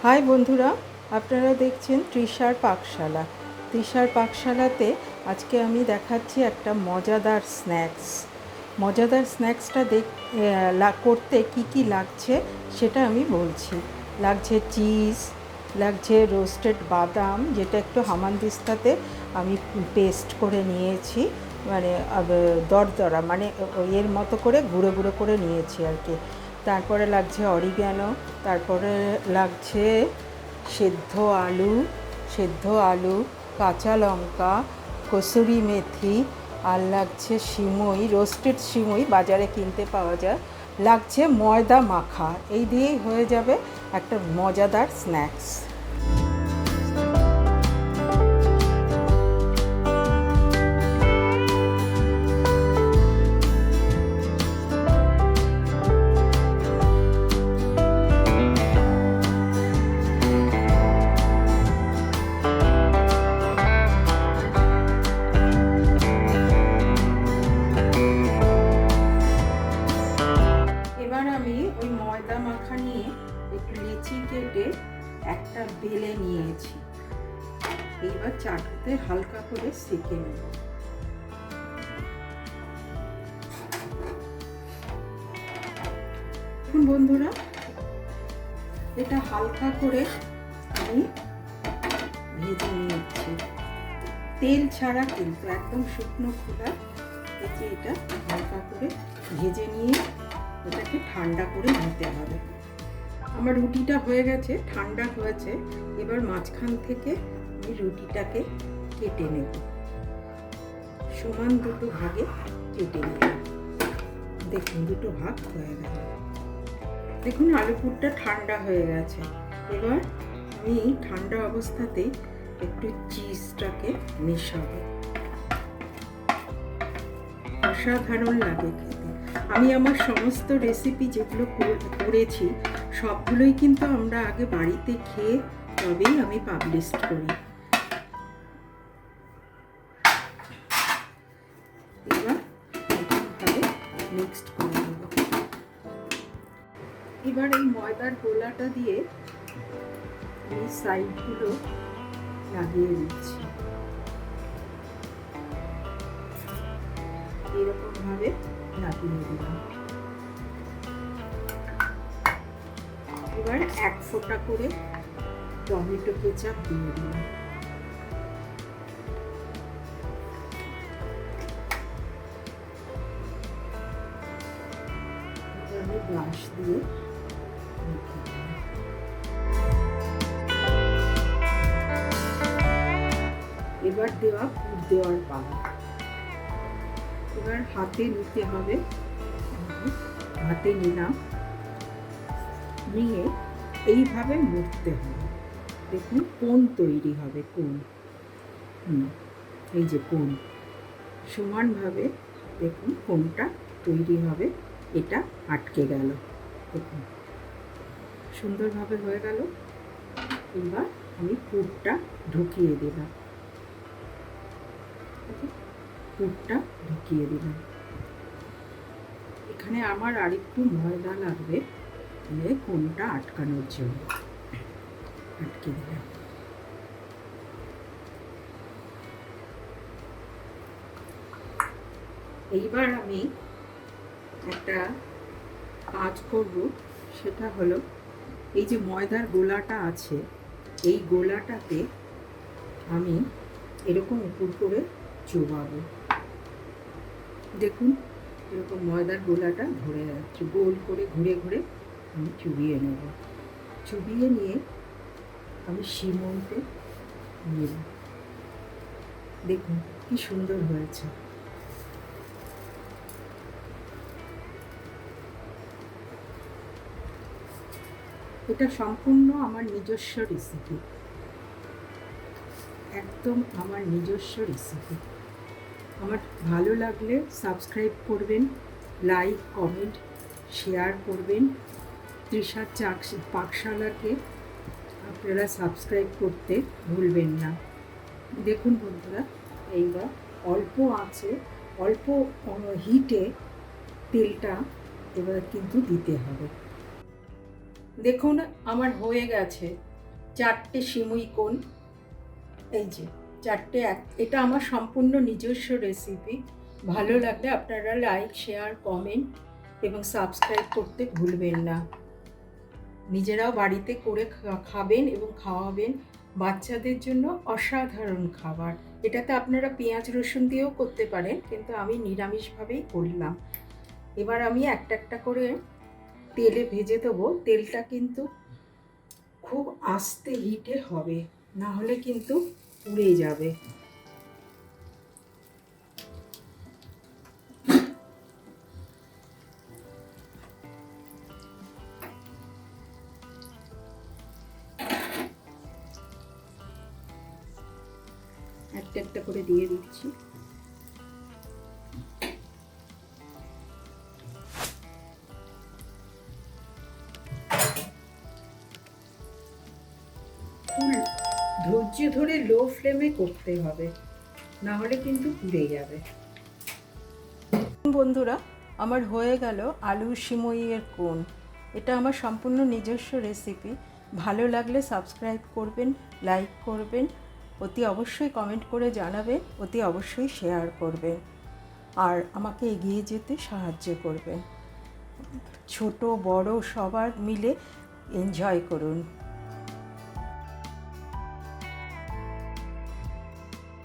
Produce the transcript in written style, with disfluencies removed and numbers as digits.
High বন্ধুরা, আপনারা দেখছেন তৃষার পাকশালা। তৃষার পাকশালাতে আজকে আমি দেখাচ্ছি একটা মজাদার স্ন্যাক্সটা করতে কি কি লাগছে সেটা আমি বলছি। লাগছে চিজ, লাগছে রোস্টেড বাদাম, যেটা একটু হামানদিস্তাতে আমি পেস্ট করে নিয়েছি, মানে দরদরা, মানে এর মতো করে গুঁড়ো গুঁড়ো করে নিয়েছি আর কি। তারপরে লাগছে অরিগ্যানো, তারপরে লাগছে সেদ্ধ আলু, কাঁচা লঙ্কা, কসুরি মেথি, আর লাগছে সিমই, রোস্টেড সিমই বাজারে কিনতে পাওয়া যায়। লাগছে ময়দা মাখা। এই দিয়েই হয়ে যাবে একটা মজাদার স্ন্যাক্স। এবার আমি ওই ময়দা মাখা নিয়ে একটু লিচি কেটে একটা বেলে নিয়েছি। এইবার চাটুতে হালকা করে সেঁকে নেব। এখন বন্ধুরা, এটা হালকা করে আমি ভেজে নিয়েছি, তেল ছাড়া, কিন্তু একদম শুকনো খোলা। এটা হালকা করে ভেজে নিয়ে এটাকে ঠান্ডা করে নিতে হবে। আমার রুটিটা হয়ে গেছে, ঠান্ডা হয়েছে। এবার মাঝখান থেকে আমি রুটিটাকে কেটে নেব, সমান দুটো ভাগে কেটে নেব। দেখুন, দুটো ভাগ হয়ে গেল। দেখুন, আলুপুরটা ঠান্ডা হয়ে গেছে। এবার আমি ঠান্ডা অবস্থাতেই একটু চিজটাকে মেশাবো। অসাধারণ লাগে খেতে। আমি আমার সমস্ত রেসিপি যেগুলো করেছি সবগুলোই কিন্তু আমরা আগে বাড়িতে খেয়ে তবেই আমি পাবলিশ করি। এবার এরকমভাবে মিক্সড করে দেব। এবার এই ময়দার গোলাটা দিয়ে এই সাইডগুলো লাগিয়ে দিচ্ছি। এরকম ভাবে লাগিয়ে দিলাম। এবার এক ফোঁটা করে টমেটো কেচাপ দিয়ে দিলাম। আমি ব্রাশ দিয়ে এবার পুর দেওয়ার পালা। এবার হাতে নিতে হবে। হাতে নিলাম, নিয়ে এইভাবে মুড়তে হবে। দেখুন, কোণ তৈরি হবে, কোণ। এই যে কোণ, সমানভাবে দেখুন কোণটা তৈরি হবে। এটা আটকে গেল, দেখুন সুন্দরভাবে হয়ে গেল। এবার আমি পুরটা ঢুকিয়ে দিলাম। পুরটা ঢুকিয়ে দিলাম। এখানে আমার আরেকটু ময়দা লাগবে কোণটা আটকানোর জন্য। আটকে দিলাম। এইবার আমি একটা কাজ করব, সেটা হলো এই যে ময়দার গোলাটা আছে, এই গোলাটাকে আমি এরকম উপর করে চোবাবো। দেখুন, এরকম ময়দার গোলাটা ধরে যাচ্ছে, গোল করে ঘুরে ঘুরে আমি চুবিয়ে নেব। চুবিয়ে নিয়ে আমি সিমইতে নেব। দেখুন কি সুন্দর হয়েছে। এটা সম্পূর্ণ আমার নিজস্ব রেসিপি, একদম আমার নিজস্ব রেসিপি। আমার ভালো লাগলে সাবস্ক্রাইব করবেন, লাইক, কমেন্ট, শেয়ার করবেন। তৃষার পাকশালাকে আপনারা সাবস্ক্রাইব করতে ভুলবেন না। দেখুন বন্ধুরা, এইবার অল্প আছে, অল্প হিটে তেলটা এবার কিন্তু দিতে হবে। দেখুন আমার হয়ে গেছে, চারটে সিমুই কোণ, এই যে চারটে, এটা আমার সম্পূর্ণ নিজস্ব রেসিপি। ভালো লাগলে আপনারা লাইক, শেয়ার, কমেন্ট এবং সাবস্ক্রাইব করতে ভুলবেন না। নিজেরাও বাড়িতে করে খাবেন এবং খাওয়াবেন। বাচ্চাদের জন্য অসাধারণ খাবার। এটাতে আপনারা পেঁয়াজ রসুন দিয়েও করতে পারেন, কিন্তু আমি নিরামিষভাবেই করলাম। এবার আমি একটা একটা করে তেলে ভেজে দেবো। তেলটা কিন্তু খুব আস্তে হিটে হবে, না হলে কিন্তু পুড়ে যাবে। একটা একটা করে দিয়ে দিচ্ছি। ধৈর্য ধরে লো ফ্লেমে করতে হবে, না হলে কিন্তু পুড়ে যাবে। বন্ধুরা, আমার হয়ে গেল আলু সিমইয়ের কোণ। এটা আমার সম্পূর্ণ নিজস্ব রেসিপি। ভালো লাগলে সাবস্ক্রাইব করবেন, লাইক করবেন, অতি অবশ্যই কমেন্ট করে জানাবেন, অতি অবশ্যই শেয়ার করবেন, আর আমাকে এগিয়ে যেতে সাহায্য করবেন। ছোট বড় সবার মিলে এনজয় করুন।